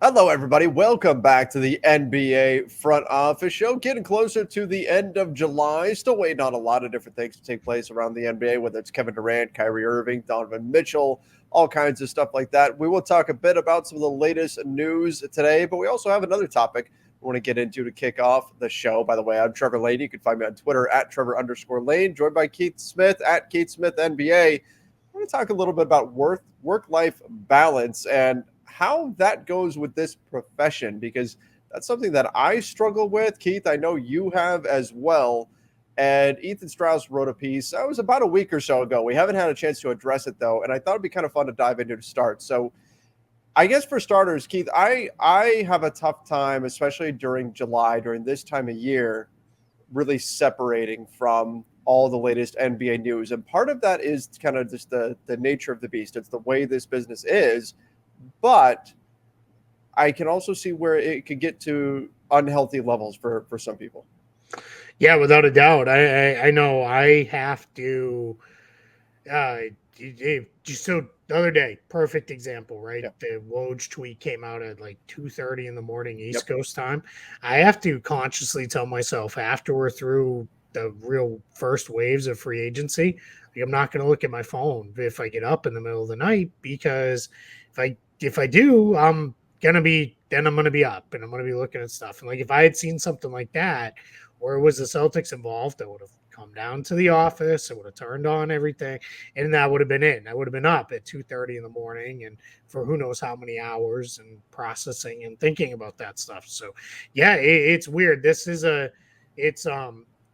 Hello, everybody. Welcome back to the NBA Front Office Show. Getting closer to the end of July. Still waiting on a lot of different things to take place around the NBA, whether it's Kevin Durant, Kyrie Irving, Donovan Mitchell, all kinds of stuff like that. We will talk a bit about some of the latest news today, but we also have another topic we want to get into to kick off the show. By the way, I'm Trevor Lane. You can find me on Twitter at Trevor_Lane, joined by Keith Smith at Keith Smith NBA. We're going to talk a little bit about work-life balance and how that goes with this profession, because that's something that I struggle with. Keith, I know you have as well. And Ethan Strauss wrote a piece. That was about a week or so ago. We haven't had a chance to address it, though, and I thought it'd be kind of fun to dive into to start. So I guess for starters, Keith, I have a tough time, especially during July, during this time of year, really separating from all the latest NBA news. And part of that is kind of just the nature of the beast. It's the way this business is. But I can also see where it could get to unhealthy levels for some people. Yeah, without a doubt. I know I have to. So the other day, perfect example, right? Yeah. The Woj tweet came out at like 2:30 in the morning East Yep. Coast time. I have to consciously tell myself after we're through the real first waves of free agency, like I'm not going to look at my phone if I get up in the middle of the night, because if I do, I'm gonna be up and I'm gonna be looking at stuff. And like if I had seen something like that where it was the Celtics involved, I would have come down to the office, I would have turned on everything, and that would have been it. I would have been up at 2:30 in the morning and for who knows how many hours and processing and thinking about that stuff. So yeah, it's weird. It's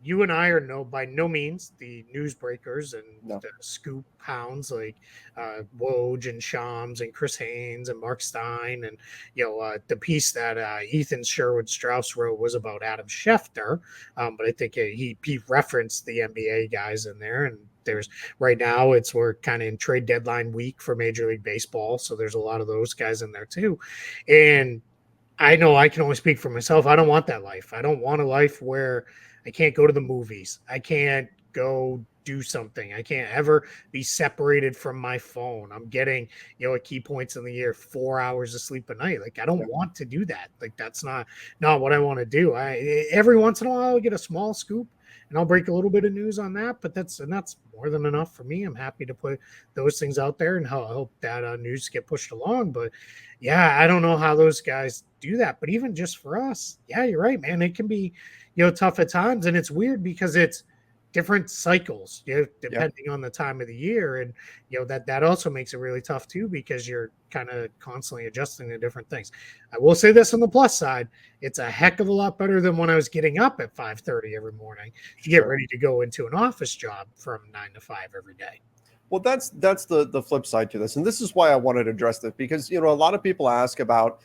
you and I are by no means the newsbreakers and No. the scoop hounds like Woj and Shams and Chris Haynes and Mark Stein, and the piece that Ethan Sherwood Strauss wrote was about Adam Schefter, but I think he referenced the NBA guys in there. And there's right now we're kind of in trade deadline week for Major League Baseball, so there's a lot of those guys in there too. And I know I can only speak for myself. I don't want that life. I don't want a life where I can't go to the movies. I can't go do something. I can't ever be separated from my phone. I'm getting, at key points in the year, 4 hours of sleep a night. Like I don't Yeah. want to do that. Like that's not what I want to do. Every once in a while I'll get a small scoop and I'll break a little bit of news on that, but that's more than enough for me. I'm happy to put those things out there and hope that news get pushed along. But yeah, I don't know how those guys do that. But even just for us, yeah, you're right, man. It can be, tough at times. And it's weird because it's different cycles, Yeah. depending on the time of the year. And, that also makes it really tough too, because you're kind of constantly adjusting to different things. I will say this on the plus side, it's a heck of a lot better than when I was getting up at 5:30 every morning to get Sure. ready to go into an office job from 9 to 5 every day. Well, that's the flip side to this, and this is why I wanted to address this, because a lot of people ask about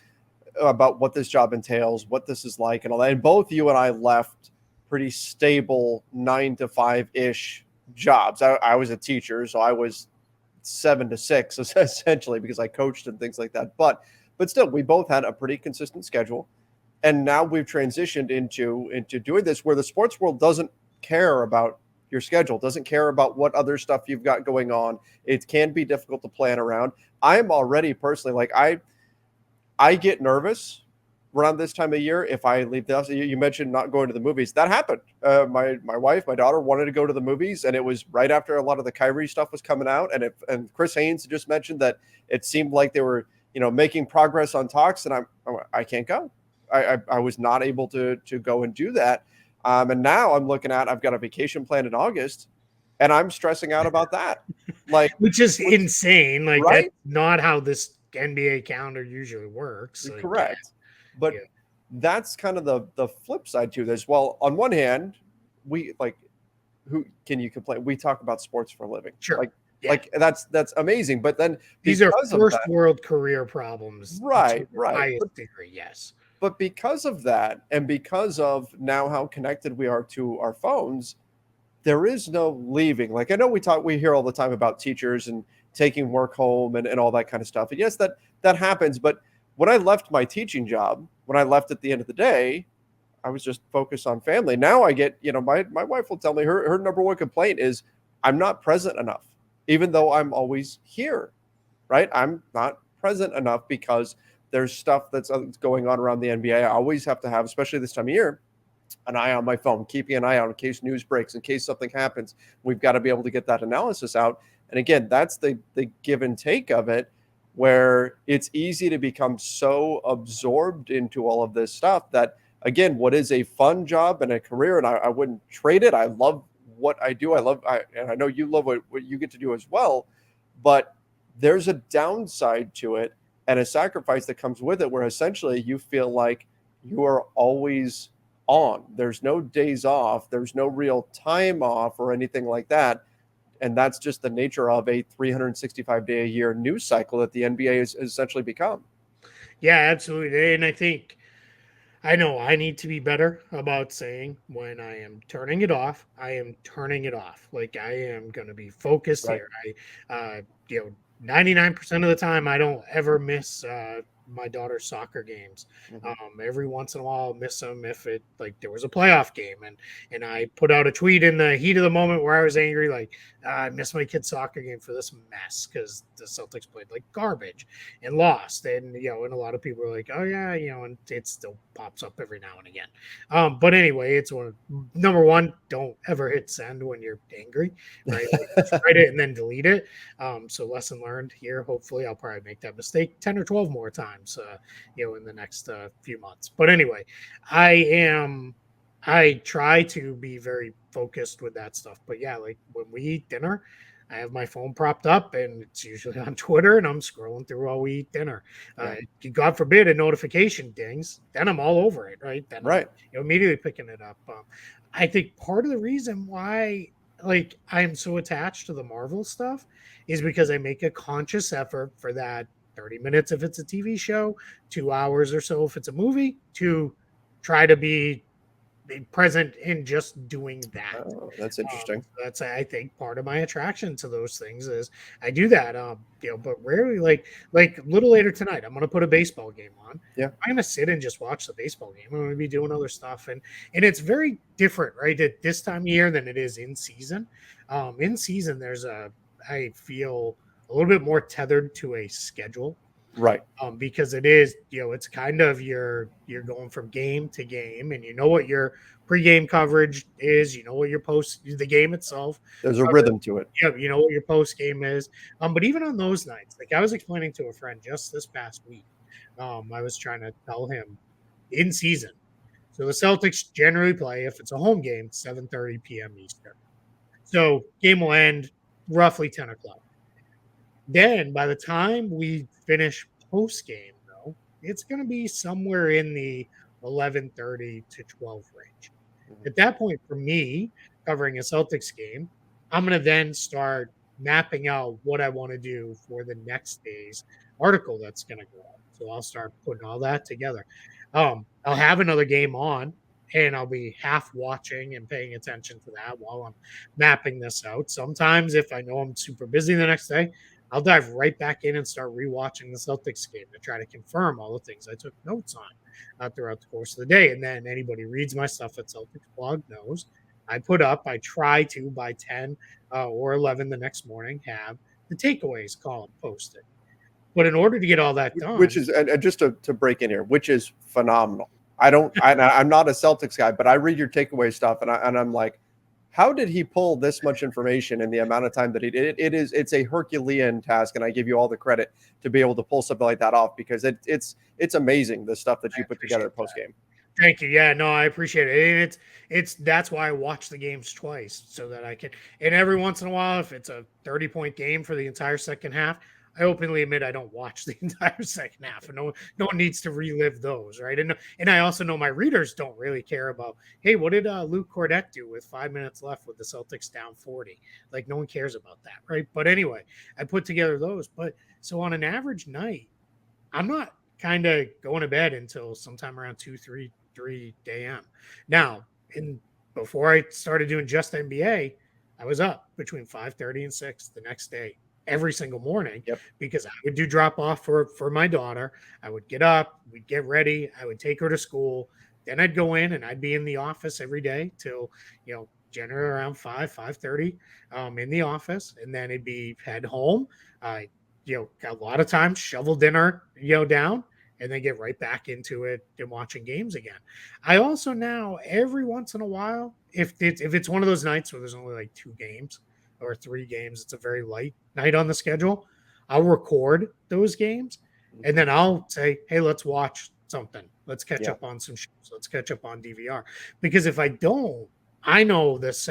what this job entails, what this is like, and all that. And both you and I left pretty stable 9 to 5 ish jobs. I was a teacher, so I was 7 to 6 essentially because I coached and things like that. But still, we both had a pretty consistent schedule, and now we've transitioned into doing this where the sports world doesn't care about your schedule, doesn't care about what other stuff you've got going on. It can be difficult to plan around. I'm already personally like I get nervous around this time of year if I leave the house. You mentioned not going to the movies. That happened. My wife, my daughter wanted to go to the movies, and it was right after a lot of the Kyrie stuff was coming out. And Chris Haynes just mentioned that it seemed like they were making progress on talks, and I can't go. I was not able to go and do that. And now I've got a vacation planned in August, and I'm stressing out about that. Like, Which is insane. Like that's right? not how this NBA calendar usually works. Like, Correct. But yeah, that's kind of the flip side to this. Well, on one hand, we like who can you complain? We talk about sports for a living. sure. Like Yeah. like that's amazing. But then These are because of first that, world career problems to right, the right. highest degree. Yes. But because of that, and because of now how connected we are to our phones, there is no leaving. Like I know we hear all the time about teachers and taking work home and all that kind of stuff. And yes, that happens. But when I left my teaching job, when I left at the end of the day, I was just focused on family. Now I get, my wife will tell me her number one complaint is I'm not present enough, even though I'm always here, right? I'm not present enough because there's stuff that's going on around the NBA. I always have to have, especially this time of year, an eye on my phone, keeping an eye out in case news breaks, in case something happens. We've got to be able to get that analysis out. And again, that's the give and take of it, where it's easy to become so absorbed into all of this stuff that, again, what is a fun job and a career, and I wouldn't trade it. I love what I do. And I know you love what you get to do as well, but there's a downside to it and a sacrifice that comes with it, where essentially you feel like you are always on. There's no days off. There's no real time off or anything like that. And that's just the nature of a 365-day a year news cycle that the NBA has essentially become. Yeah, absolutely. And I know I need to be better about saying when I am turning it off, I am turning it off. Like I am going to be focused Right. here. 99% of the time, I don't ever miss my daughter's soccer games. Mm-hmm. Every once in a while, I'll miss them if it like there was a playoff game and I put out a tweet in the heat of the moment where I was angry, like I missed my kid's soccer game for this mess because the Celtics played like garbage and lost. And and a lot of people are like, oh yeah, and it still pops up every now and again. But anyway, it's number one, don't ever hit send when you're angry, right? Like, just write it and then delete it. So lesson learned here. Hopefully, I'll probably make that mistake 10 or 12 more times, in the next few months. But anyway, I try to be very focused with that stuff. But yeah, like when we eat dinner, I have my phone propped up and it's usually on Twitter and I'm scrolling through while we eat dinner. Yeah. God forbid a notification dings, then I'm all over it, right? Then I'm Right. immediately picking it up. I think part of the reason why like I'm so attached to the Marvel stuff is because I make a conscious effort for that 30 minutes if it's a TV show, 2 hours or so if it's a movie, to try to be present in just doing that. Oh, that's interesting. So that's I think part of my attraction to those things is I do that. But rarely like a little later tonight, I'm gonna put a baseball game on. Yeah. I'm gonna sit and just watch the baseball game. I'm gonna be doing other stuff, and it's very different, right, at this time of year than it is in season. In season, I feel a little bit more tethered to a schedule, Right. because it is, it's kind of you're going from game to game, and you know what your pregame coverage is, you know what your post the game itself There's a coverage, rhythm to it. yeah, you know what your post game is. But even on those nights, like I was explaining to a friend just this past week, I was trying to tell him in season. So the Celtics generally play if it's a home game 7:30 p.m. Eastern. So game will end roughly 10 o'clock. Then by the time we finish post game, though, it's going to be somewhere in the 11:30 to 12 range. Mhm. At that point, for me, covering a Celtics game, I'm going to then start mapping out what I want to do for the next day's article that's going to go out. So I'll start putting all that together. I'll have another game on and I'll be half watching and paying attention to that while I'm mapping this out. Sometimes, if I know I'm super busy the next day, I'll dive right back in and start rewatching the Celtics game to try to confirm all the things I took notes on throughout the course of the day. And then anybody reads my stuff at Celtics blog knows I try to by 10 or 11 the next morning have the takeaways column posted. But in order to get all that Which done, is, and just to break in here, which is phenomenal. I'm not a Celtics guy, but I read your takeaway stuff, and I'm like, how did he pull this much information in the amount of time that he did? It's a Herculean task, and I give you all the credit to be able to pull something like that off, because it's amazing the stuff that I you put together appreciate post that. game. Thank you. Yeah, no, I appreciate it. And it's that's why I watch the games twice so that I can. And every once in a while, if it's a 30-point game for the entire second half, I openly admit I don't watch the entire second half, and no one needs to relive those, right? And I also know my readers don't really care about, hey, what did Luke Cornett do with 5 minutes left with the Celtics down 40? Like no one cares about that, right? But anyway, I put together those. But so on an average night, I'm not kind of going to bed until sometime around 3 a.m. Now, in before I started doing just NBA, I was up between 5:30 and 6 the next day every single morning Yep. because I would do drop off for my daughter. I would get up, we'd get ready, I would take her to school, then I'd go in and I'd be in the office every day till generally around 5:30 in the office, and then it'd be head home. I a lot of times shovel dinner down, and then get right back into it and watching games again. I also now every once in a while, if it's one of those nights where there's only like 2 games or 3 games, it's a very light night on the schedule. I'll record those games and then I'll say, hey, let's watch something. Let's catch Yeah. up on some shows. Let's catch up on DVR. Because if I don't, I know this.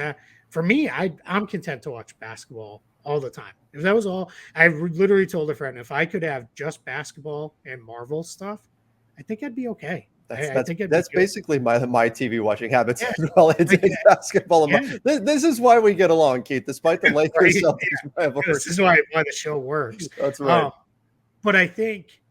For me, I'm content to watch basketball all the time. If that was all, I literally told a friend if I could have just basketball and Marvel stuff, I think I'd be okay. That's I that's think I'd be that's good. basically my TV watching habits Yeah, as well. It's, like, it's basketball. yeah, This is why we get along, Keith, despite the Lakers right. Celtics rivalry. This is why the show works. That's right. Um, but I think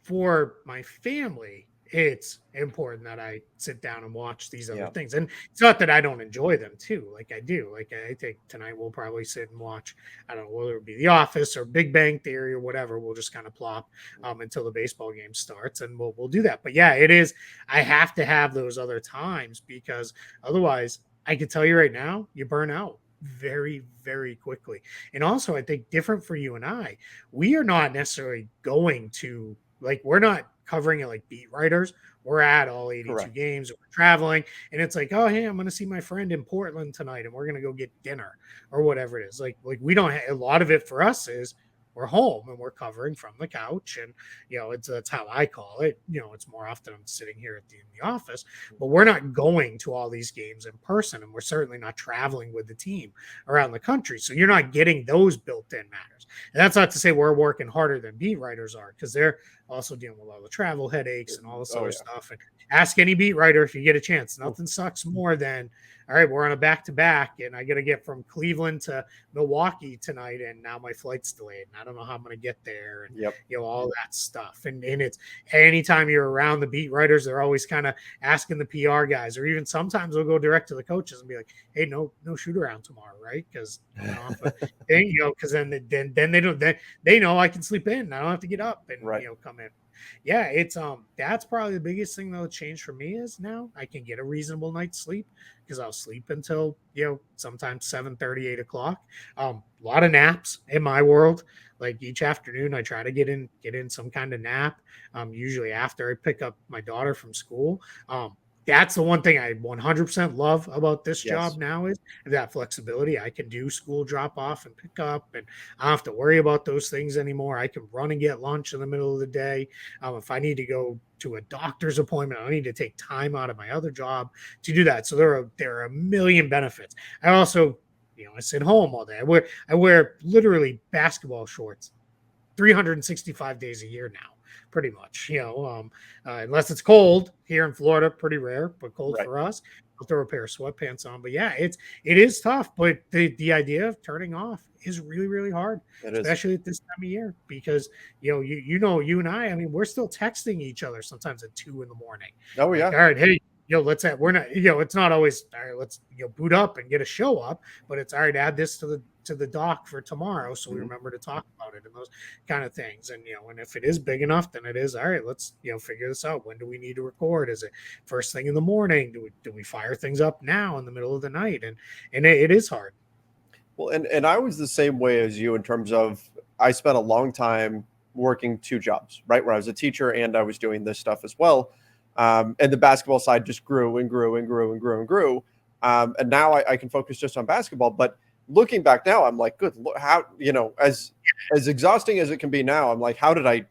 for my family, it's important that I sit down and watch these other Yeah. things. And it's not that I don't enjoy them too. Like I do. Like I think tonight we'll probably sit and watch, I don't know, whether it be The Office or Big Bang Theory or whatever. We'll just kind of plop until the baseball game starts and we'll do that. But yeah, it is. I have to have those other times because otherwise I can tell you right now, you burn out very, very quickly. And also I think different for you and I, we are not necessarily going to we're not covering it like beat writers. We're at all 82 Correct. games. We're traveling, and it's like, oh, hey, I'm going to see my friend in Portland tonight, and we're going to go get dinner or whatever it is. Like we don't. A lot of it for us is we're home and we're covering from the couch, and that's how I call it. It's more often I'm sitting here in the office, but we're not going to all these games in person, and we're certainly not traveling with the team around the country. So you're not getting those built-in matters. And that's not to say we're working harder than beat writers are, because they're also dealing with all the travel headaches and all this other stuff. And ask any beat writer if you get a chance. Nothing sucks more than, all right, we're on a back-to-back, and I got to get from Cleveland to Milwaukee tonight, and now my flight's delayed, and I don't know how I'm going to get there, and all that stuff. And it's anytime you're around the beat writers, they're always kind of asking the PR guys, or even sometimes they'll go direct to the coaches and be like, hey, no shoot around tomorrow, right? Because because then they don't, they know I can sleep in. I don't have to get up and come in. Yeah, it's that's probably the biggest thing that'll change for me is now I can get a reasonable night's sleep because I'll sleep until sometimes 7:30, 8 o'clock. A lot of naps in my world. Like each afternoon, I try to get in some kind of nap. Usually after I pick up my daughter from school. That's the one thing I 100% love about this job now is that flexibility. I can do school drop off and pick up, and I don't have to worry about those things anymore. I can run and get lunch in the middle of the day. If I need to go to a doctor's appointment, I need to take time out of my other job to do that. So there are a million benefits. I also, I sit home all day. I wear literally basketball shorts 365 days a year now. Pretty much, unless it's cold here in Florida, pretty rare, but cold for us. I'll throw a pair of sweatpants on. But yeah, it is tough. But the idea of turning off is really, really hard, especially at this time of year, because you and I mean, we're still texting each other sometimes at 2 a.m. Oh yeah. All right, hey, let's have, we're not, it's not always all right, let's boot up and get a show up, but it's all right, add this to the doc for tomorrow so we remember to talk about it and those kind of things. And and if it is big enough, then it is all right, let's figure this out. When do we need to record? Is it first thing in the morning? Do we fire things up now in the middle of the night? And it is hard. Well, and I was the same way as you in terms of I spent a long time working 2 jobs, right? Where I was a teacher and I was doing this stuff as well. And the basketball side just grew and grew and grew and grew and grew. And now I can focus just on basketball. But looking back now, I'm like, good, how, as exhausting as it can be now, I'm like, how did I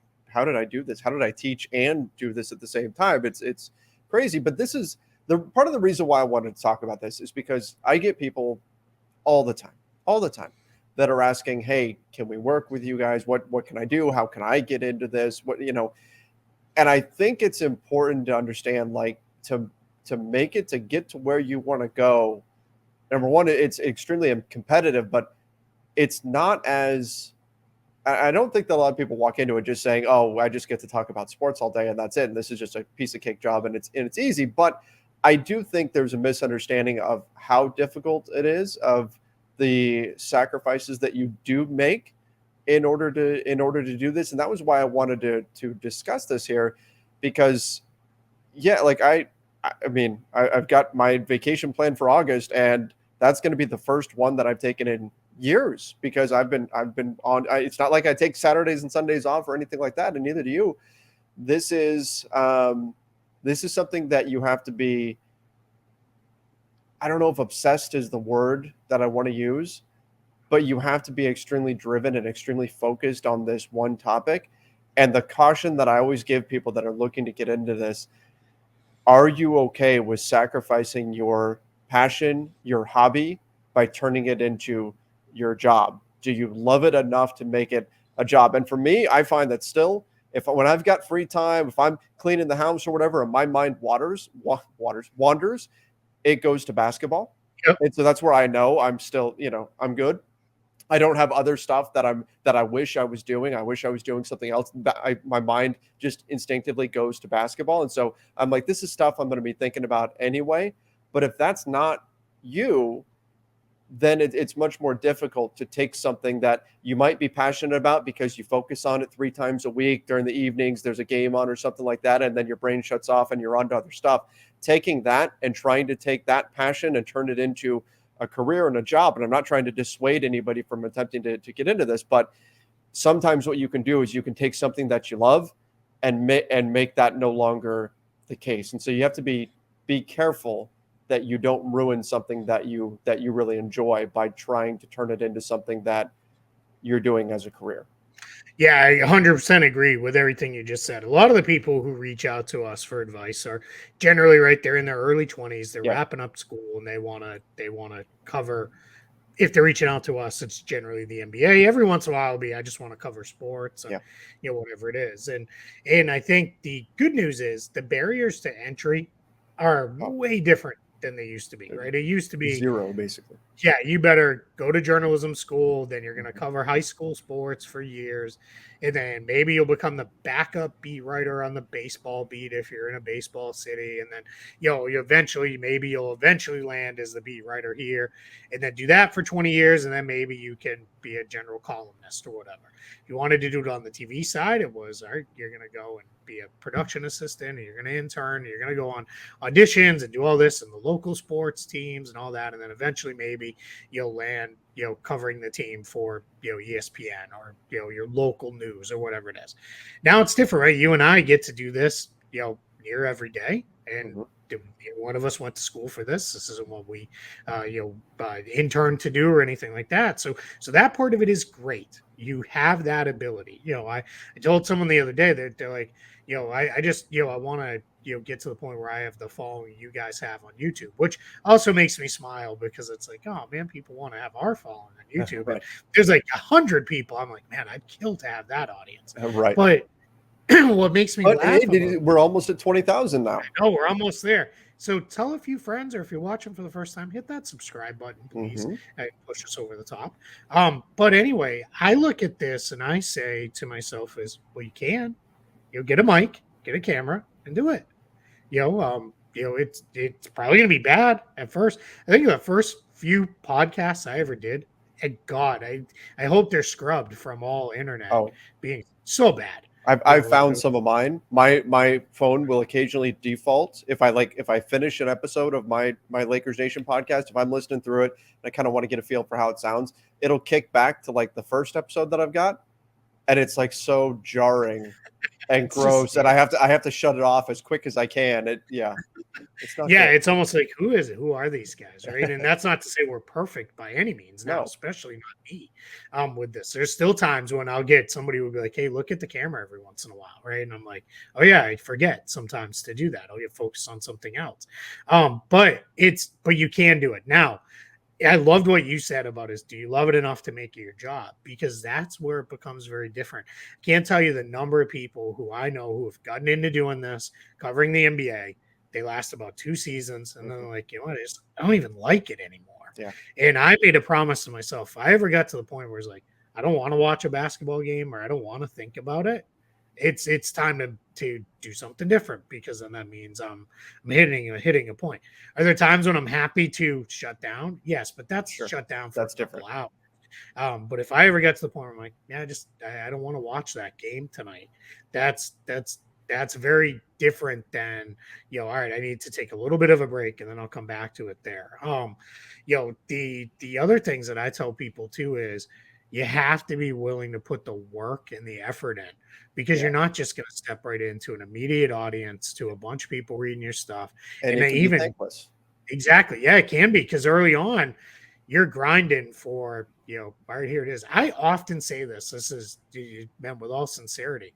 do this? How did I teach and do this at the same time? It's crazy. But this is the part of the reason why I wanted to talk about this is because I get people all the time that are asking, hey, can we work with you guys? What can I do? How can I get into this? And I think it's important to understand, like, to make it, to get to where you want to go. Number one, it's extremely competitive, but it's not as, I don't think that a lot of people walk into it just saying, oh, I just get to talk about sports all day and that's it. And this is just a piece of cake job and it's easy. But I do think there's a misunderstanding of how difficult it is, of the sacrifices that you do make in order to do this. And that was why I wanted to discuss this here, because like I've got my vacation plan for August, and that's going to be the first one that I've taken in years, because I've been on, it's not like I take Saturdays and Sundays off or anything like that, and neither do you. this is something that you have to be. I don't know if obsessed is the word that I want to use, but you have to be extremely driven and extremely focused on this one topic. And the caution that I always give people that are looking to get into this, are you okay with sacrificing your passion, your hobby, by turning it into your job? Do you love it enough to make it a job? And for me, I find that still, if when I've got free time, if I'm cleaning the house or whatever, and my mind wanders, it goes to basketball. Yep. And so that's where I know I'm still, I'm good. I don't have other stuff that I wish I was doing. I wish I was doing something else. My mind just instinctively goes to basketball, and so I'm like, this is stuff I'm going to be thinking about anyway. But if that's not you, then it's much more difficult to take something that you might be passionate about because you focus on it 3 times a week during the evenings. There's a game on or something like that, and then your brain shuts off and you're on to other stuff. Taking that and trying to take that passion and turn it into a career and a job. And I'm not trying to dissuade anybody from attempting to get into this, but sometimes what you can do is you can take something that you love and make that no longer the case. And so you have to be careful that you don't ruin something that you really enjoy by trying to turn it into something that you're doing as a career. Yeah, I 100% agree with everything you just said. A lot of the people who reach out to us for advice are generally right there in their early 20s. They're Yeah. wrapping up school and they want to cover. If they're reaching out to us, it's generally the NBA. Every once in a while, it'll be I just want to cover sports, and, whatever it is. And I think the good news is the barriers to entry are way different than they used to be. Right? It used to be zero, basically. Yeah, you better go to journalism school. Then you're going to cover high school sports for years. And then maybe you'll become the backup beat writer on the baseball beat if you're in a baseball city. And then, you'll eventually land as the beat writer here and then do that for 20 years. And then maybe you can be a general columnist or whatever. If you wanted to do it on the TV side, it was, all right, you're going to go and be a production assistant, and you're going to intern, and you're going to go on auditions and do all this and the local sports teams and all that. And then eventually maybe you'll land, covering the team for, ESPN or, your local news or whatever it is. Now it's different, right? You and I get to do this, near every day. And one of us went to school for this. This isn't what we, interned to do or anything like that. So that part of it is great. You have that ability. I told someone the other day that they're like, I just, I want to, get to the point where I have the following you guys have on YouTube, which also makes me smile because it's like, oh man, people want to have our following on YouTube. Right. There's like 100 people. I'm like, man, I'd kill to have that audience. Right. But what makes me laugh? Hey, we're almost at 20,000 now. No, we're almost there. So tell a few friends, or if you're watching for the first time, hit that subscribe button, please. Push us over the top. But anyway, I look at this and I say to myself, "Is well, you can, get a mic, get a camera, and do it. It's probably gonna be bad at first. I think the first few podcasts I ever did, and God, I hope they're scrubbed from all internet being so bad. I've found some of mine. My phone will occasionally default if I finish an episode of my Lakers Nation podcast. If I'm listening through it and I kind of want to get a feel for how it sounds, it'll kick back to like the first episode that I've got, and it's like so jarring and gross, and I have to shut it off as quick as I can. It's not. Yeah, good. It's almost like who is it? Who are these guys, right? And that's not to say we're perfect by any means. No, especially not me. With this, there's still times when I'll get somebody will be like, "Hey, look at the camera every once in a while," right? And I'm like, "Oh yeah, I forget sometimes to do that. I'll get focused on something else." But you can do it now. I loved what you said about do you love it enough to make it your job? Because that's where it becomes very different. I can't tell you the number of people who I know who have gotten into doing this, covering the NBA. They last about 2 seasons, and then they're like, what? I don't even like it anymore. Yeah. And I made a promise to myself. If I ever got to the point where it's like, I don't want to watch a basketball game or I don't want to think about it, it's time to do something different, because then that means I'm hitting a point. Are there times when I'm happy to shut down? Yes, but that's shut down for a couple hours. But if I ever get to the point where I'm like, yeah, I don't want to watch that game tonight, that's very different than, all right, I need to take a little bit of a break and then I'll come back to it there. The other things that I tell people too is, You have to be willing to put the work and the effort in, because Yeah. you're not just going to step right into an immediate audience to a bunch of people reading your stuff. And And it they can be even thankless. exactly, yeah, it can be, because early on you're grinding for, all right, here it is. I often say this. This is meant with all sincerity.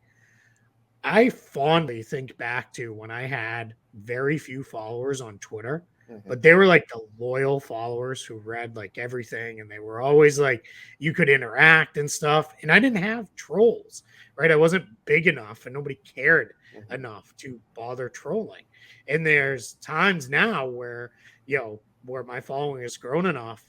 I fondly think back to when I had very few followers on Twitter, Mhm. but they were like the loyal followers who read like everything, and they were always like, you could interact and stuff. And I didn't have trolls, right? I wasn't big enough and nobody cared Mhm. enough to bother trolling. And there's times now where, where my following has grown enough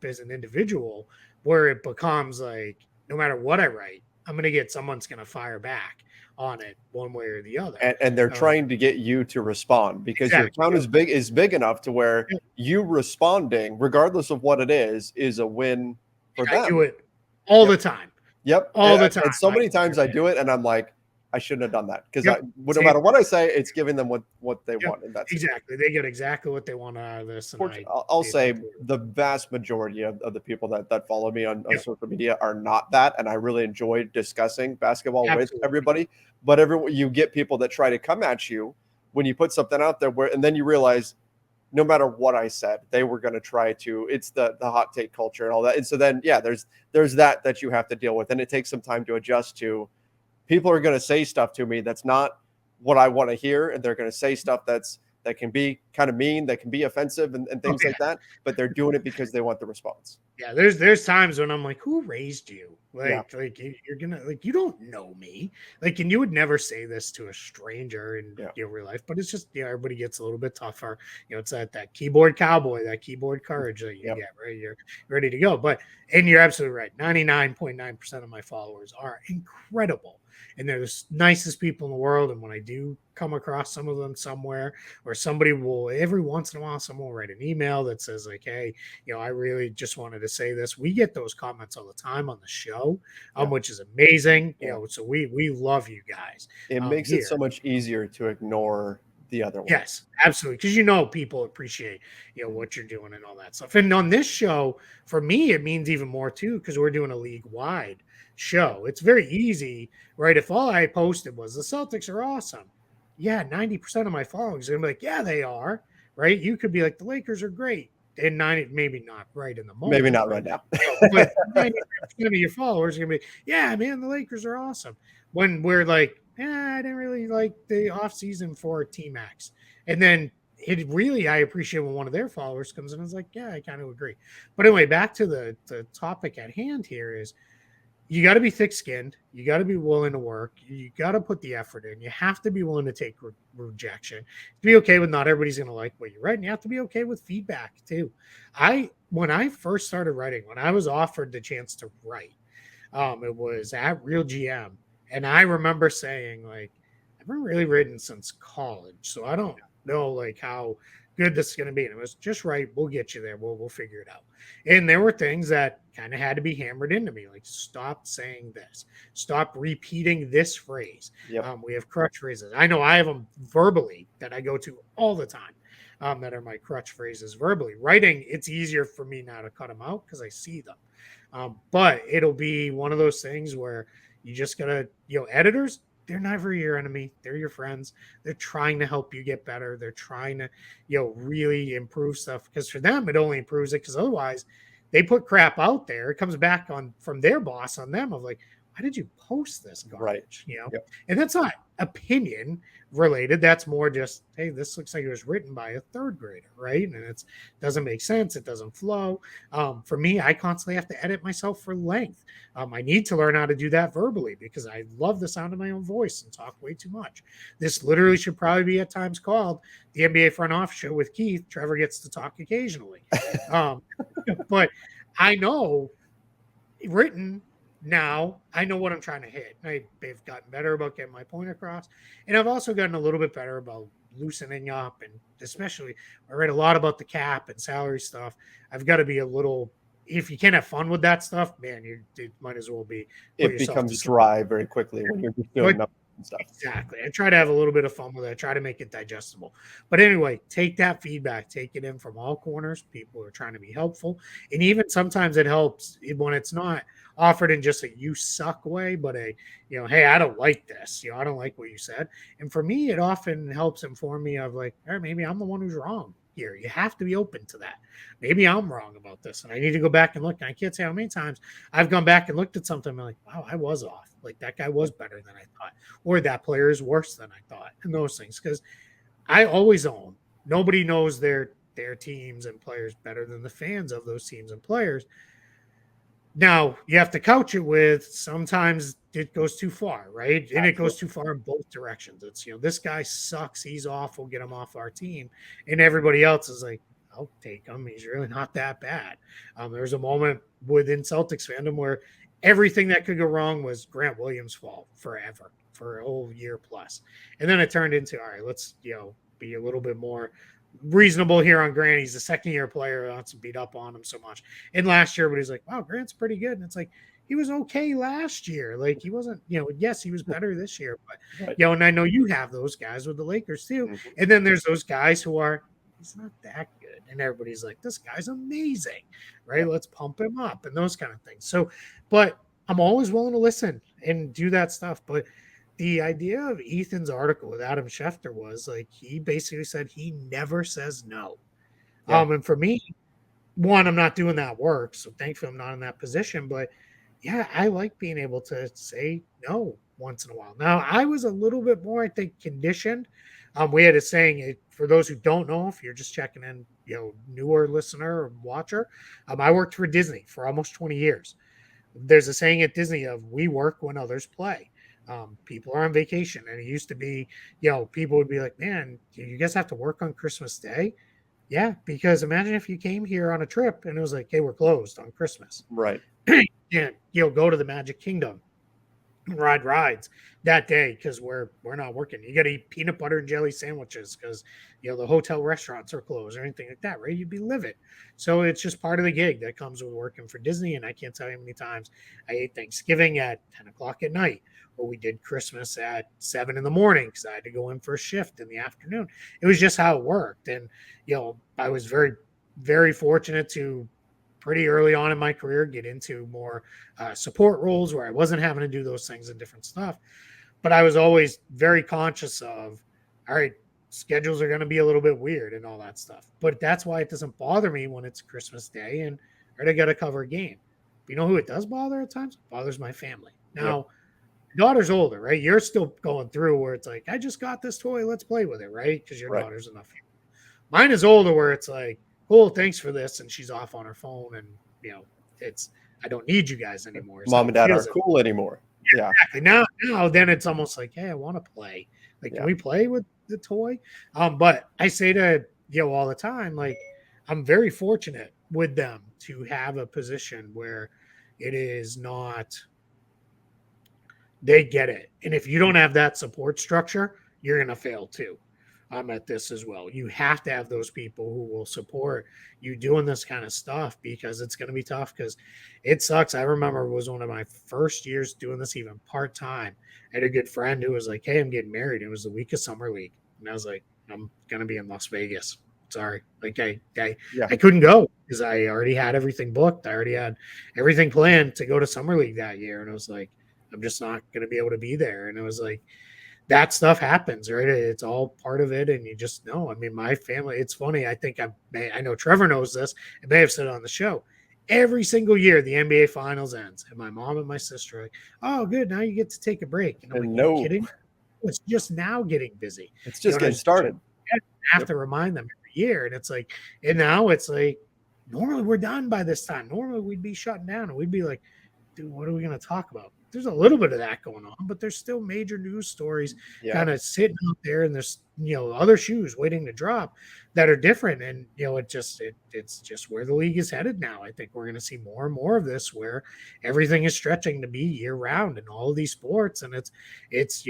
as an individual, where it becomes like, no matter what I write, I'm going to get someone's going to fire back on it one way or the other. And they're Um, trying to get you to respond because your exactly. account is big enough to where Yep. you responding, regardless of what it is a win for I do them. it all Yep. the time. Yep. All the time. And so I many times swear. I do it and I'm like, I shouldn't have done that because Yep. no Same. matter what I say, it's giving them what they Yep. want. And that's it. Exactly. They get exactly what they want out of this, and I'll they don't say do it. the vast majority of the people that follow me on Yep. social media are not that. And I really enjoy discussing basketball with Absolutely. everybody. But you get people that try to come at you when you put something out there and then you realize no matter what I said, they were going to try to. It's the hot take culture and all that. And so then, yeah, there's that you have to deal with, and it takes some time to adjust to. People are going to say stuff to me that's not what I want to hear, and they're going to say stuff that can be kind of mean, that can be offensive, and Oh things yeah. like that. But they're doing it because they want the response. Yeah, there's times when I'm like, who raised you? Yeah, You're gonna, like, you don't know me. Like, and you would never say this to a stranger in yeah, real life, but it's just, everybody gets a little bit tougher. It's that keyboard cowboy, that keyboard courage that you yep. get, right? You're ready to go. But and you're absolutely right. 99.9% of my followers are incredible. And they're the nicest people in the world. And when I do come across some of them somewhere, or somebody will, every once in a while, someone will write an email that says, like, hey, I really just wanted to say this. We get those comments all the time on the show, Yeah, which is amazing. yeah. So we love you guys It makes it so here. much easier to ignore the other ones. Yes, absolutely. Because people appreciate Mhm. what you're doing and all that stuff. And on this show, for me, it means even more too, because we're doing a league wide show. It's very easy, right? If all I posted was the Celtics are awesome, yeah, 90% of my followers are gonna be like, yeah, they are, right? You could be like, the Lakers are great, and 90, maybe not right in the Maybe moment, not but right now. but 90% of your followers are gonna be, yeah, man, the Lakers are awesome. When we're like, I didn't really like the offseason for T Max. And then it really, I appreciate when one of their followers comes in and is like, yeah, I kind of agree. But anyway, back to the topic at hand here is, you got to be thick skinned. You got to be willing to work. You got to put the effort in. You have to be willing to take rejection. To be okay with not everybody's going to like what you write. And you have to be okay with feedback too. When I first started writing, when I was offered the chance to write, it was at Real GM. And I remember saying, like, I haven't really written since college. So I don't know, like, how good this is going to be. And it was just right. We'll get you there. We'll figure it out. And there were things that kind of had to be hammered into me, like, stop saying this, stop repeating this phrase. Yep. We have crutch phrases. I know I have them verbally that I go to all the time. That are my crutch phrases verbally. Writing, it's easier for me now to cut them out because I see them. But it'll be one of those things where you just gotta, editors, they're never your enemy. They're your friends. They're trying to help you get better. They're trying to, really improve stuff, because for them, it only improves it, because otherwise they put crap out there. It comes back on from their boss on them of like, why did you post this Right. garbage? Yep. And that's not opinion related. That's more just, hey, this looks like it was written by a third grader, right? And it doesn't make sense. It doesn't flow. For me, I constantly have to edit myself for length. I need to learn how to do that verbally, because I love the sound of my own voice and talk way too much. This literally should probably be at times called the NBA Front Office Show with Keith. Trevor gets to talk occasionally. Um, but I know written now, I know what I'm trying to hit. I've gotten better about getting my point across. And I've also gotten a little bit better about loosening up. And especially, I read a lot about the cap and salary stuff. I've got to be a little, if you can't have fun with that stuff, man, it might as well be put It yourself to becomes sleep. dry very quickly when you're just doing But nothing. and stuff. Exactly. I try to have a little bit of fun with it. I try to make it digestible. But anyway, take that feedback, take it in from all corners. People are trying to be helpful. And even sometimes it helps when it's not offered in just a you suck way, but hey, I don't like this. I don't like what you said. And for me, it often helps inform me of like, maybe I'm the one who's wrong here. You have to be open to that. Maybe I'm wrong about this. And I need to go back and look. And I can't say how many times I've gone back and looked at something and I'm like, wow, I was off. Like that guy was better than I thought, or that player is worse than I thought, and those things. Because I always own nobody knows their teams and players better than the fans of those teams and players. Now you have to couch it with sometimes it goes too far, right? And it goes too far in both directions. It's this guy sucks, he's awful, get him off our team, and everybody else is like, I'll take him. He's really not that bad. There's a moment within Celtics fandom where everything that could go wrong was Grant Williams' fault forever for a whole year plus. And then it turned into, all right, let's, be a little bit more reasonable here on Grant. He's a second year player. Let's beat up on him so much. And last year, but he's like, wow, Grant's pretty good. And it's like, he was okay last year. Like he wasn't, yes, he was better this year, but Right. and I know you have those guys with the Lakers too. Mm-hmm. And then there's those guys who are, he's not that good. And everybody's like, this guy's amazing, right? Yeah. Let's pump him up and those kind of things. So, but I'm always willing to listen and do that stuff. But the idea of Ethan's article with Adam Schefter was like, he basically said he never says no. Yeah. And for me, one, I'm not doing that work. So thankfully I'm not in that position. But yeah, I like being able to say no once in a while. Now, I was a little bit more, I think, conditioned. We had a saying, for those who don't know, if you're just checking in, newer listener or watcher, I worked for Disney for almost 20 years. There's a saying at Disney of we work when others play. People are on vacation. And it used to be, people would be like, man, you guys have to work on Christmas Day. Yeah, because imagine if you came here on a trip and it was like, hey, we're closed on Christmas. Right. And go to the Magic Kingdom, ride rides that day because we're not working. You got to eat peanut butter and jelly sandwiches because the hotel restaurants are closed or anything like that, right? You'd be livid. So it's just part of the gig that comes with working for Disney. And I can't tell you how many times I ate Thanksgiving at 10 o'clock at night, or we did Christmas at 7 in the morning because I had to go in for a shift in the afternoon. It was just how it worked. And I was very, very fortunate to pretty early on in my career get into more support roles where I wasn't having to do those things and different stuff. But I was always very conscious of, all right, schedules are going to be a little bit weird and all that stuff. But that's why it doesn't bother me when it's Christmas Day and I got to cover a game. But you know who it does bother at times? It bothers my family. Now, daughter's older, right? You're still going through where it's like, I just got this toy, let's play with it, right? Because your daughter's enough. Mine is older where it's like, cool, thanks for this, and she's off on her phone, and it's I don't need you guys anymore. Mom and dad aren't cool anymore. Yeah, exactly. Now, then it's almost like, hey, I want to play. Like, can we play with the toy? But I say to all the time, like, I'm very fortunate with them to have a position where it is not. They get it, and if you don't have that support structure, you're gonna fail too. I'm at this as well. You have to have those people who will support you doing this kind of stuff because it's going to be tough because it sucks. I remember it was one of my first years doing this even part-time. I had a good friend who was like, hey, I'm getting married. It was the week of Summer League. And I was like, I'm going to be in Las Vegas. Sorry. Like I couldn't go because I already had everything booked. I already had everything planned to go to Summer League that year. And I was like, I'm just not going to be able to be there. And it was like, that stuff happens, right? It's all part of it, and you just know. I mean, my family. It's funny. I think I know Trevor knows this. I may have said it on the show. Every single year, the NBA Finals ends, and my mom and my sister are like, "Oh, good. Now you get to take a break." And I'm like, "Are you kidding? It's just now getting busy. It's just getting started." I have to remind them every year, and it's like, and now it's like, normally we're done by this time. Normally we'd be shutting down, and we'd be like, "Dude, what are we going to talk about?" There's a little bit of that going on, but there's still major news stories kind of sitting out there, and there's other shoes waiting to drop that are different. And it's just where the league is headed now. I think we're going to see more and more of this, where everything is stretching to be year round in all of these sports. And it's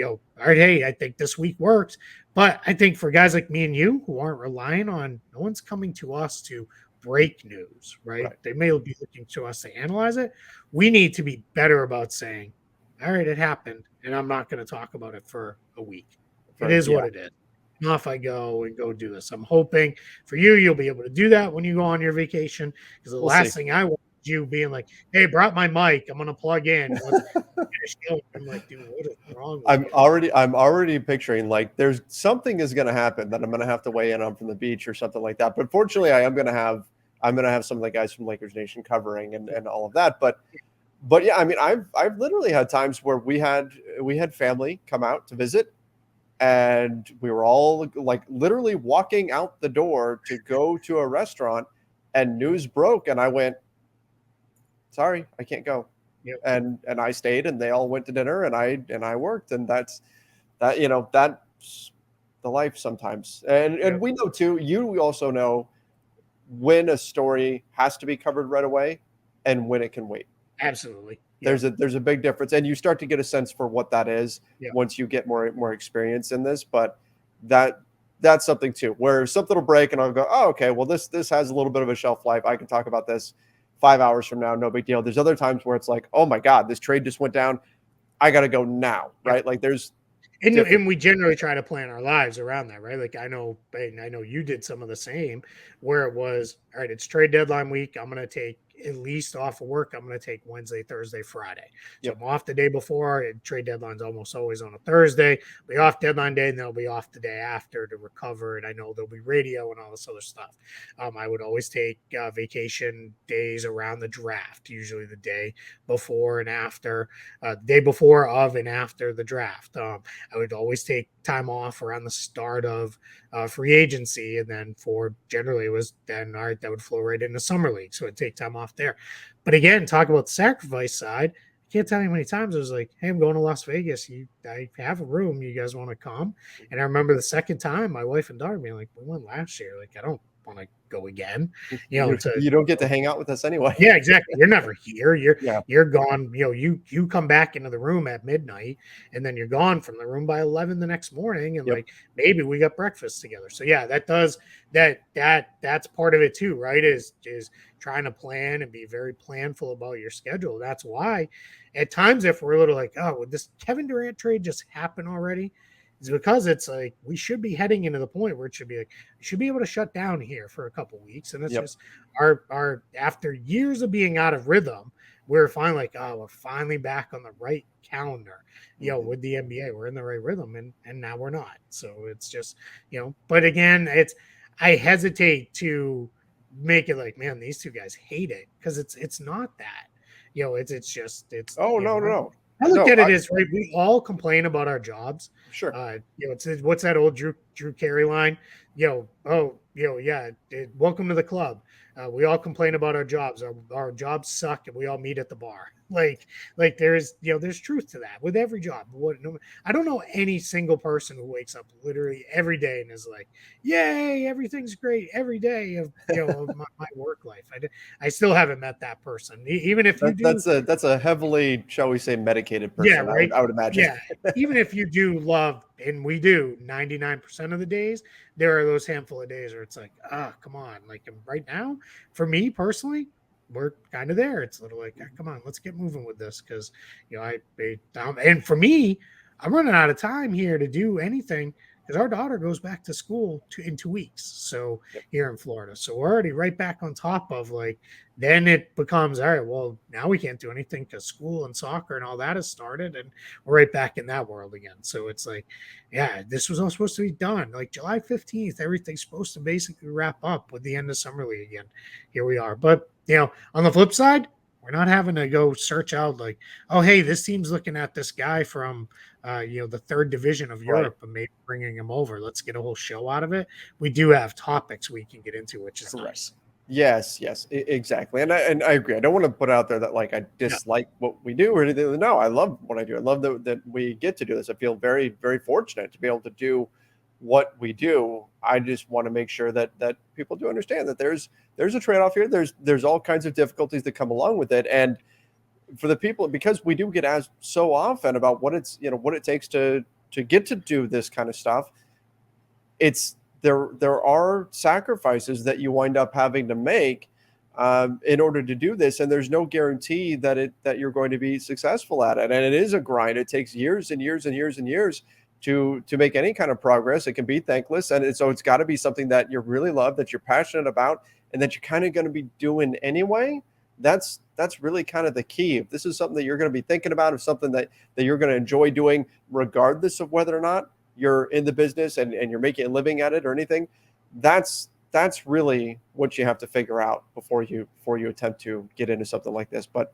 all right. Hey, I think this week works, but I think for guys like me and you who aren't relying on, no one's coming to us to break news, right? They may be looking to us to analyze it. We need to be better about saying, all right, it happened, and I'm not going to talk about it for a week. It For is yeah, what it is. Off I go and go do this. I'm hoping for you, you'll be able to do that when you go on your vacation. Because the we'll see. last thing I want is you being like, "Hey, brought my mic. I'm going to plug in. Let's finish going." I'm like, dude, what is wrong with you? I'm already picturing like there's something is going to happen that I'm going to have to weigh in on from the beach or something like that. But fortunately, I'm going to have some of the guys from Lakers Nation covering and all of that. But yeah, I mean, I've literally had times where we had family come out to visit, and we were all like literally walking out the door to go to a restaurant, and news broke, and I went, sorry, I can't go. Yep, And I stayed, and they all went to dinner, and I worked, and that's the life sometimes. And yep, we know too. You also know when a story has to be covered right away, and when it can wait. absolutely. Yep, There's a big difference, and you start to get a sense for what that is yep, once you get more experience in this. But that that's something too, where something will break, and I'll go, oh, okay, well this has a little bit of a shelf life. I can talk about this 5 hours from now, no big deal. There's other times where it's like, oh my god, this trade just went down. I got to go now, yep. right? Like there's And different. we generally try to plan our lives around that, right? Like I know, and I know you did some of the same, where it was, all right, it's trade deadline week. I'm going to take at least off of work. I'm going to take Wednesday, Thursday, Friday. So Yep, I'm off the day before. And trade deadline's almost always on a Thursday. Be off deadline day, and they'll be off the day after to recover. And I know there'll be radio and all this other stuff. I would always take vacation days around the draft, usually the day before and after, day before, of, and after the draft. I would always take time off around the start of free agency, and then for generally it was then all right, that would flow right into summer league, so I'd take time off there. But again, talk about the sacrifice side. I can't tell you how many times I was like, "Hey, I'm going to Las Vegas. I have a room. You guys want to come?" And I remember the second time, my wife and daughter being like, "We went last year. Like, I don't want to go again." To you don't get to hang out with us anyway. yeah, exactly. You're never here. You're Yeah, you're gone. You come back into the room at midnight, and then you're gone from the room by 11 the next morning. And yep, like maybe we got breakfast together. So yeah, that's part of it too, right? Is trying to plan and be very planful about your schedule. That's why at times if we're a little like, oh, would this Kevin Durant trade just happen already? It's because it's like we should be heading into the point where it should be like we should be able to shut down here for a couple weeks, and it's yep. just our after years of being out of rhythm, we're finally like, oh, we're finally back on the right calendar. Mhm. With the NBA, we're in the right rhythm, and now we're not. So it's just but again, it's I hesitate to make it like, man, these two guys hate it because it's not that. It's just it's Oh no, no, no, I look no. at it as right. We all complain about our jobs. Sure. It's what's that old Drew Carey line? Yeah. Welcome to the club. We all complain about our jobs. Our jobs suck, and we all meet at the bar. Like there's truth to that with every job. I don't know any single person who wakes up literally every day and is like, "Yay, everything's great every day of of my work life." I still haven't met that person. Even if you do, That's a heavily, shall we say, medicated yeah, person. right. I would imagine. Yeah. Even if you do love, and we do 99% of the days, there are those handful of days where it's like, come on. Like right now, for me personally, we're kind of there. It's a little like, come on, let's get moving with this. Cause, and for me, I'm running out of time here to do anything because our daughter goes back to school in 2 weeks. So Yep. here in Florida. So we're already right back on top of like, then it becomes all right. Well, now we can't do anything because school and soccer and all that has started, and we're right back in that world again. So it's like, yeah, this was all supposed to be done like July 15th. Everything's supposed to basically wrap up with the end of summer league again. Here we are, but on the flip side, we're not having to go search out like, oh, hey, this team's looking at this guy from the third division of Right. Europe and maybe bringing him over. Let's get a whole show out of it. We do have topics we can get into, which is Correct. nice. Yes, yes, exactly. And I agree. I don't want to put out there that like I Yeah. dislike what we do or anything. No, I love what I do. I love that we get to do this. I feel very, very fortunate to be able to do what we do. I just want to make sure that people do understand that there's a trade-off here. There's all kinds of difficulties that come along with it. And for the people, because we do get asked so often about what it takes to get to do this kind of stuff, it's there are sacrifices that you wind up having to make, in order to do this, and there's no guarantee that you're going to be successful at it. And it is a grind. It takes years and years and years and years to make any kind of progress. It can be thankless, and so it's got to be something that you really love, that you're passionate about, and that you're kind of going to be doing anyway. That's really kind of the key. If this is something that you're going to be thinking about, if something that you're going to enjoy doing, regardless of whether or not you're in the business and you're making a living at it or anything, that's really what you have to figure out before you attempt to get into something like this. But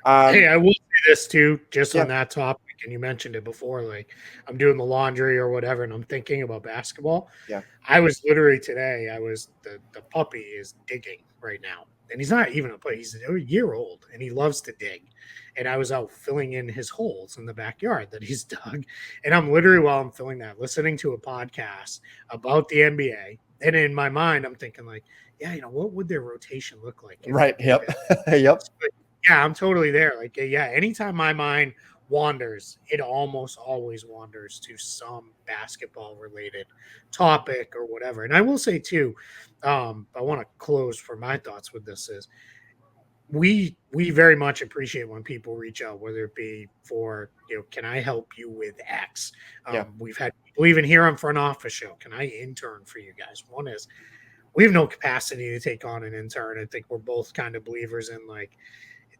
hey, I will say this too, just yeah, on that topic, and you mentioned it before, like I'm doing the laundry or whatever, and I'm thinking about basketball. yeah, I was literally today, the puppy is digging right now. And he's not even a puppy, he's a year old and he loves to dig. And I was out filling in his holes in the backyard that he's dug. And I'm literally, while I'm filling that, listening to a podcast about the NBA. And in my mind, I'm thinking, like, yeah, what would their rotation look like? right, yep, yep, Yeah, I'm totally there. Like, yeah, anytime my mind wanders, it almost always wanders to some basketball related topic or whatever. And I will say too, I want to close for my thoughts with this is we very much appreciate when people reach out, whether it be for, can I help you with X? yeah, We've had people even here on Front Office Show, can I intern for you guys? One is we have no capacity to take on an intern. I think we're both kind of believers in, like,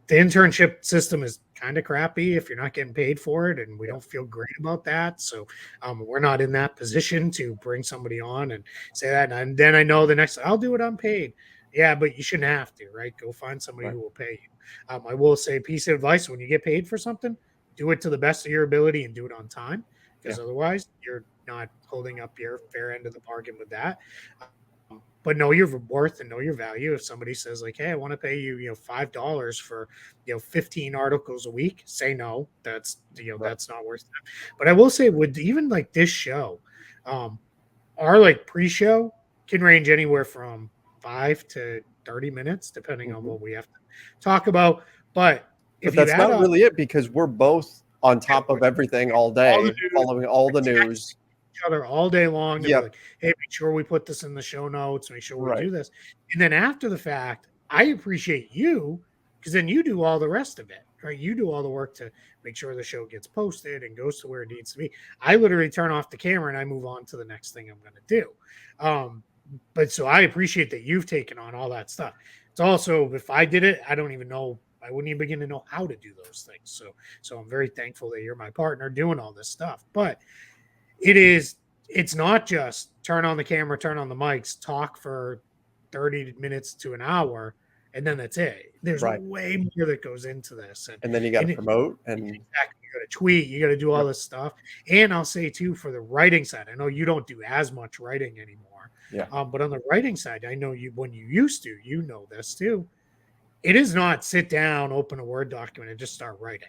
the internship system is kind of crappy if you're not getting paid for it, and we yeah, don't feel great about that. So we're not in that position to bring somebody on and say that. And then I know the next, I'll do it unpaid. Yeah, but you shouldn't have to, right? Go find somebody right, who will pay you. I will say, piece of advice: when you get paid for something, do it to the best of your ability and do it on time, yeah, because otherwise you're not holding up your fair end of the bargain with that. But know your worth and know your value. If somebody says, like, hey, I want to pay you, $5 for 15 articles a week, say no. That's right, that's not worth it. But I will say, with even like this show, um our like pre-show can range anywhere from 5 to 30 minutes depending on hmm. what we have to talk about. But But if you that's add not up, really it, because we're both on top we're of everything all all the day, news, following all the we're texting news. each other all day long to be Yep, like, hey, make sure we put this in the show notes, make sure we right, do this. And then after the fact, I appreciate you, because then you do all the rest of it, right? You do all the work to make sure the show gets posted and goes to where it needs to be. I literally turn off the camera and I move on to the next thing I'm going to do. Um, but so I appreciate that you've taken on all that stuff. It's also, if I did it, I don't even know, I wouldn't even begin to know how to do those things. So I'm very thankful that you're my partner doing all this stuff. But it's not just turn on the camera, turn on the mics, talk for 30 minutes to an hour, and then that's it. There's right. way more that goes into this. And then you got to And promote and exactly, you got to tweet, you got to do all yep, this stuff. And I'll say too, for the writing side, I know you don't do as much writing anymore. yeah, But on the writing side, I know you, when you used to, this too. It is not sit down, open a Word document, and just start writing.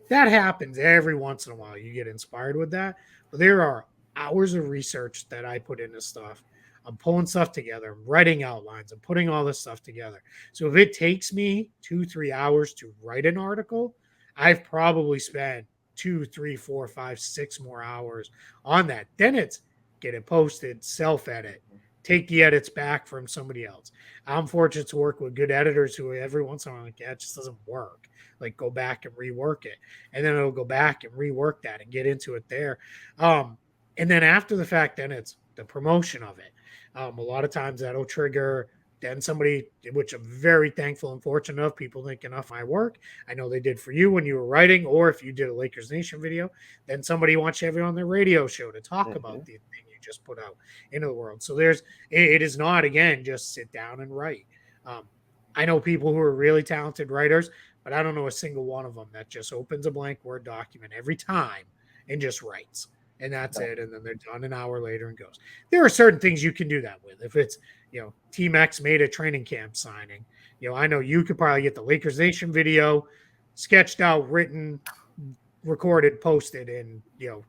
That happens every once in a while. You get inspired with that. But there are hours of research that I put into stuff. I'm pulling stuff together, I'm writing outlines, I'm putting all this stuff together. So if it takes me 2, 3 hours to write an article, I've probably spent 2, 3, 4, 5, 6 more hours on that. Then it's get it posted, self edit, take the edits back from somebody else. I'm fortunate to work with good editors who every once in a while, like, yeah, it just doesn't work. Like, go back and rework it. And then it'll go back and rework that and get into it there. Um, and then after the fact, then it's the promotion of it. A lot of times that'll trigger then somebody, which I'm very thankful and fortunate of, people think enough my work. I know they did for you when you were writing, or if you did a Lakers Nation video, then somebody wants you to have it on their radio show to talk hmm, about the thing you just put out into the world. So it is not, again, just sit down and write. Um, I know people who are really talented writers, but I don't know a single one of them that just opens a blank Word document every time and just writes. And that's no, it. And then they're done an hour later and goes. There are certain things you can do that with. If it's, Team X made a training camp signing, I know you could probably get the Lakers Nation video sketched out, written, recorded, posted in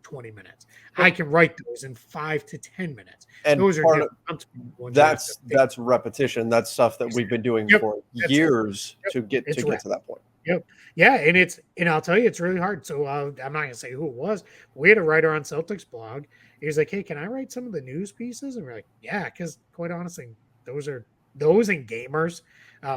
20 minutes. I yep. can write those in 5 to 10 minutes. And Those are part of different ones you have to think. that's repetition. That's stuff that we've been doing Yep, for that's it. years Yep, to get it's to that point. Yep. Yeah, and I'll tell you, it's really hard. So I'm not gonna say who it was. We had a writer on Celtics blog. He was like, "Hey, can I write some of the news pieces?" And we're like, "Yeah," because quite honestly, those and gamers.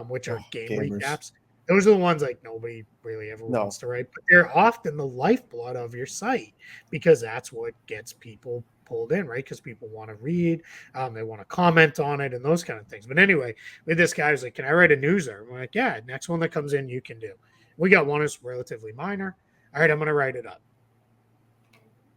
which Oh, are game gamers. recaps. Those are the ones like nobody really ever No. wants to write, but they're often the lifeblood of your site because that's what gets people pulled in, right? Because people want to read, they want to comment on it, and those kind of things. But anyway, with this guy, I was like, "Can I write a newser?" I'm like, "Yeah." Next one that comes in, you can do. We got one that's relatively minor. All right, I'm going to write it up.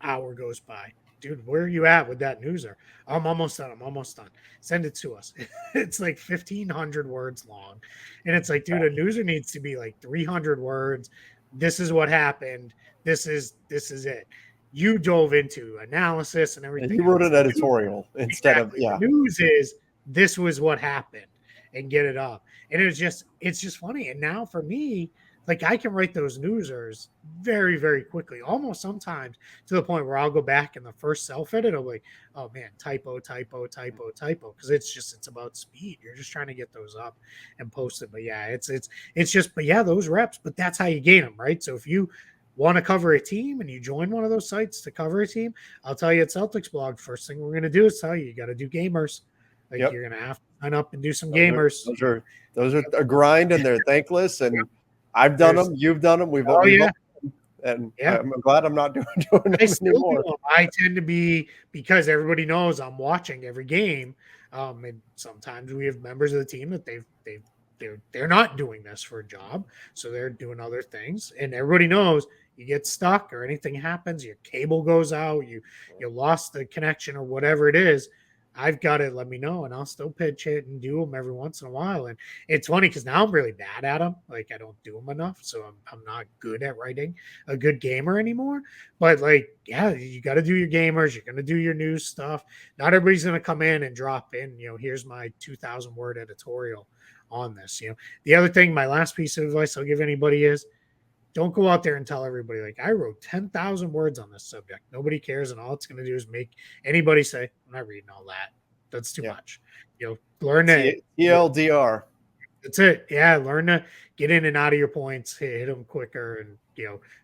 Hour goes by. Dude, where are you at with that newser? I'm almost done. I'm almost done. Send it to us. It's like 1,500 words long. And it's like, dude, a newser needs to be like 300 words. This is what happened. This is it. You dove into analysis and And everything you wrote else. an The news, editorial instead of, exactly. yeah. The news is this was what happened and get it up. And it's just funny. And now for me, like I can write those newsers very, very quickly, almost sometimes to the point where I'll go back in the first self edit. I'll be like, oh man, typo, typo, typo, typo. Cause it's about speed. You're just trying to get those up and post it. But yeah, it's just, but yeah, those reps, but that's how you gain them, right? So if you want to cover a team and you join one of those sites to cover a team, I'll tell you at Celtics blog, first thing we're going to do is tell you, you got to do gamers. Like Yep. you're going to have to sign up and do some Those are gamers. those are those are a grind, and they're thankless. And I've done There's, them. You've done them. oh We've all, yeah, and yeah. I'm glad I'm not doing I them still do anymore. them. I tend to be because everybody knows I'm watching every game. And sometimes we have members of the team that they're not doing this for a job, so they're doing other things. And everybody knows you get stuck or anything happens, your cable goes out, you lost the connection or whatever it is. I've got it. Let me know, and I'll still pitch it and do them every once in a while. And it's funny because now I'm really bad at them. Like I don't do them enough, so I'm not good at writing a good gamer anymore. But like, yeah, you got to do your gamers. You're going to do your news stuff. Not everybody's going to come in and drop in. Here's my 2,000 word editorial on this. The other thing, my last piece of advice I'll give anybody is don't go out there and tell everybody like I wrote 10,000 words on this subject. Nobody cares, and all it's going to do is make anybody say, "I'm not reading all that. That's too Yeah. much." Learn to TLDR. that's it. Yeah, learn to get in and out of your points, hit them quicker, and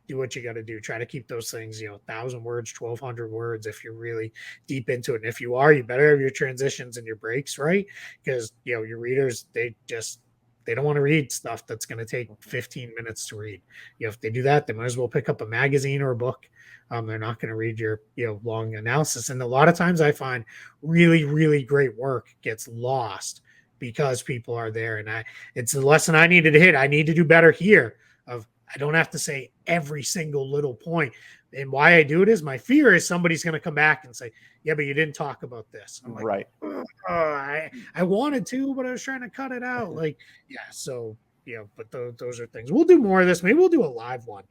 do what you got to do. Try to keep those things, 1,000 words, 1,200 words if you're really deep into it. And if you are, you better have your transitions and your breaks right, because your readers they don't want to read stuff that's going to take 15 minutes to read. If they do that, they might as well pick up a magazine or a book. They're not going to read your long analysis. And a lot of times, I find really, really great work gets lost because people are there. And it's a lesson I needed to hit. I need to do better here. I don't have to say every single little point. And why I do it is my fear is somebody's going to come back and say, "Yeah, but you didn't talk about this." I'm like, Right. I wanted to, but I was trying to cut it out. Like, yeah. So but those are things. We'll do more of this. Maybe we'll do a live one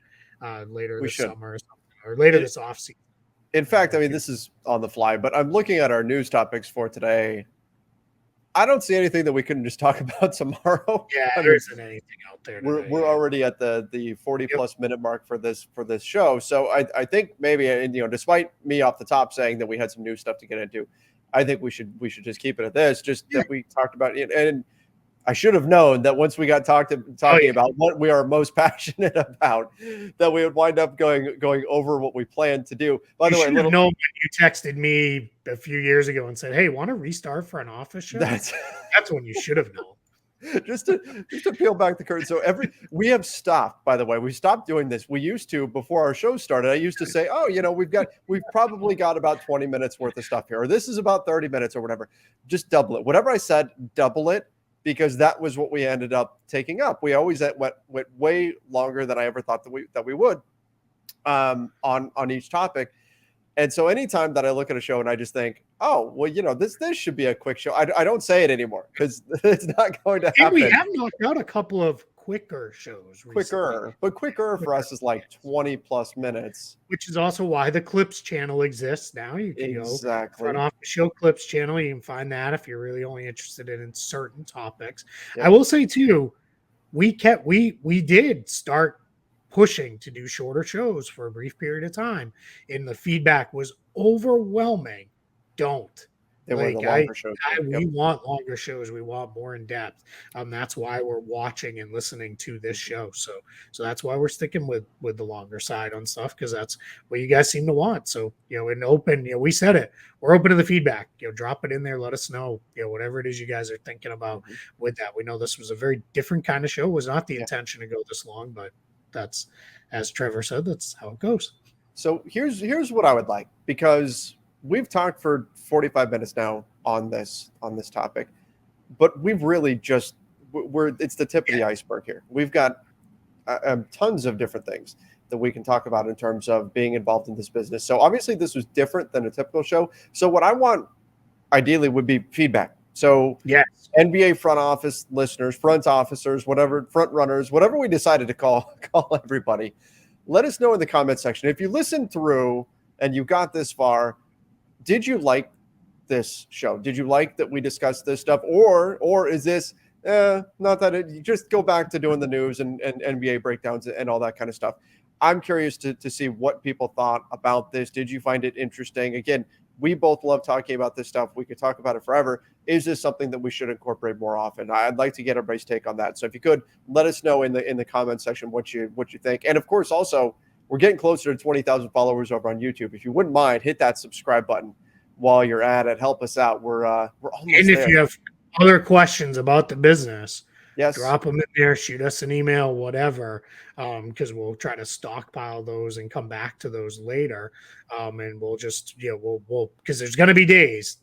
later We this should. summer or later this off season. In fact, I mean, this is on the fly, but I'm looking at our news topics for today. I don't see anything that we couldn't just talk about tomorrow. Yeah, I there mean, isn't anything out there we're today. we're already at the 40 plus minute mark for this show. So I think maybe, and despite me off the top saying that we had some new stuff to get into, I think we should just keep it at this. Just that we talked about it, and I should have known that once we got talking about what we are most passionate about, that we would wind up going over what we planned to do. By the way, known when you texted me a few years ago and said, "Hey, want to restart for an office show?" That's when you should have known. just to peel back the curtain. So we have stopped, by the way, we stopped doing this. We used to, before our show started, I used to say, "Oh, we've probably got about 20 minutes worth of stuff here, or this is about 30 minutes or whatever." Just double it. Whatever I said, double it, because that was what we ended up taking up. We always went way longer than I ever thought that we would on each topic. And so anytime that I look at a show and I just think, "Oh, well, this should be a quick show," I don't say it anymore because it's not going to happen. We have knocked out a couple of quicker shows recently. Quicker for us is like 20 plus minutes, which is also why the Clips channel exists now. You can go front off the show Clips channel. You can find that if you're really only interested in certain topics. Yep. I will say too, we did start pushing to do shorter shows for a brief period of time, and the feedback was overwhelming. Don't. They were the Like longer shows. we want longer shows. We want more in depth. That's why we're watching and listening to this show. So that's why we're sticking with the longer side on stuff, because that's what you guys seem to want. So in open, we said it. We're open to the feedback. Drop it in there. Let us know. Whatever it is you guys are thinking about with that. We know this was a very different kind of show. It was not the intention to go this long, but that's, as Trevor said, that's how it goes. So here's what I would like, because we've talked for 45 minutes now on this topic, but we've really just it's the tip of the iceberg here. We've got tons of different things that we can talk about in terms of being involved in this business. So obviously this was different than a typical show. So what I want ideally would be feedback. So yes, NBA front office listeners, front officers, whatever, front runners, whatever we decided to call everybody, let us know in the comment section. If you listened through and you got this far, did you like this show? Did you like that we discussed this stuff? Or is this not that you just go back to doing the news and NBA breakdowns and all that kind of stuff? I'm curious to see what people thought about this. Did you find it interesting? Again, we both love talking about this stuff. We could talk about it forever. Is this something that we should incorporate more often? I'd like to get everybody's take on that. So if you could, let us know in the comment section what you think. And of course, also, we're getting closer to 20,000 followers over on YouTube. If you wouldn't mind, hit that subscribe button while you're at it. Help us out. We're almost there. And if you have other questions about the business, yes, drop them in there, shoot us an email, whatever, because we'll try to stockpile those and come back to those later. And we'll just, we'll because there's going to be days,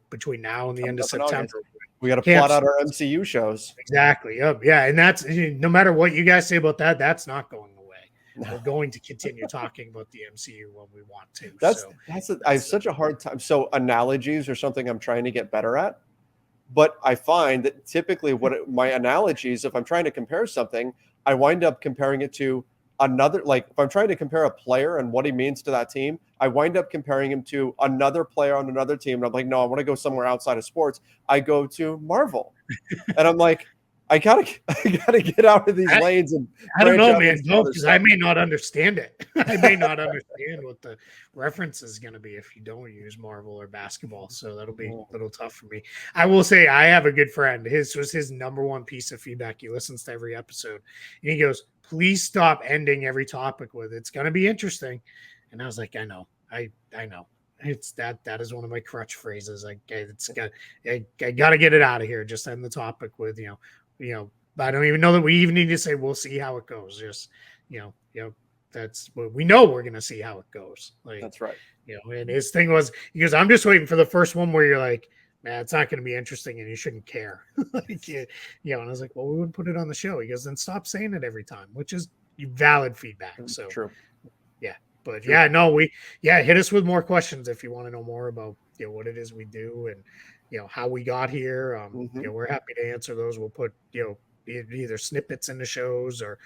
between now and the end of September. We got to plot out our MCU shows. Exactly. Yep. Yeah. And that's, no matter what you guys say about that, that's not going away. We're going to continue talking about the MCU when we want to. I have such a hard time. So analogies are something I'm trying to get better at. But I find that typically my analogies, if I'm trying to compare something, I wind up comparing it to another. Like if I'm trying to compare a player and what he means to that team, I wind up comparing him to another player on another team. And I'm like, no, I want to go somewhere outside of sports. I go to Marvel. And I'm like, I gotta get out of these lanes. And I don't know, man. No, because I may not understand it. I may not understand what the reference is going to be if you don't use Marvel or basketball. So that'll be a little tough for me. I will say I have a good friend. His was his number one piece of feedback. He listens to every episode, and he goes, "Please stop ending every topic with it's going to be interesting." And I was like, "I know, I know." It's that is one of my crutch phrases. I got to get it out of here. Just end the topic with I don't even know that we even need to say we'll see how it goes. Just that's what we know. We're gonna see how it goes. Like that's right. And his thing was because I'm just waiting for the first one where you're like, man, it's not gonna be interesting and you shouldn't care. And I was like, well, we wouldn't put it on the show. He goes, then stop saying it every time, which is valid feedback. So true. Yeah. But hit us with more questions if you want to know more about what it is we do and how we got here. We're happy to answer those. We'll put either snippets in the shows or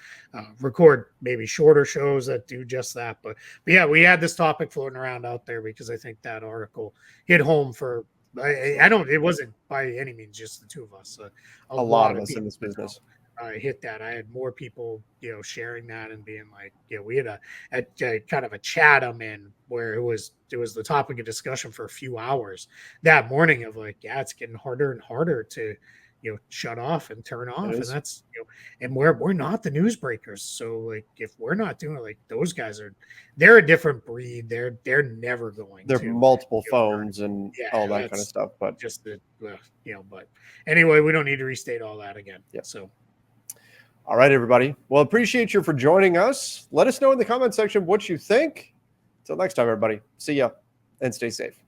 record maybe shorter shows that do just that. But yeah, we had this topic floating around out there because I think that article hit home for. It wasn't by any means just the two of us. A lot of us in this business. Hit that. I had more people, sharing that and being like, we had a kind of a chat I'm in where it was the topic of discussion for a few hours that morning of like, it's getting harder and harder to, shut off and turn off. And that's, and we're not the newsbreakers. So like, if we're not doing it, like those guys they're a different breed. They're never going to. They're multiple phones and all that kind of stuff. But just but anyway, we don't need to restate all that again. Yeah. So. All right, everybody. Well, appreciate you for joining us. Let us know in the comment section what you think. Until next time, everybody. See ya and stay safe.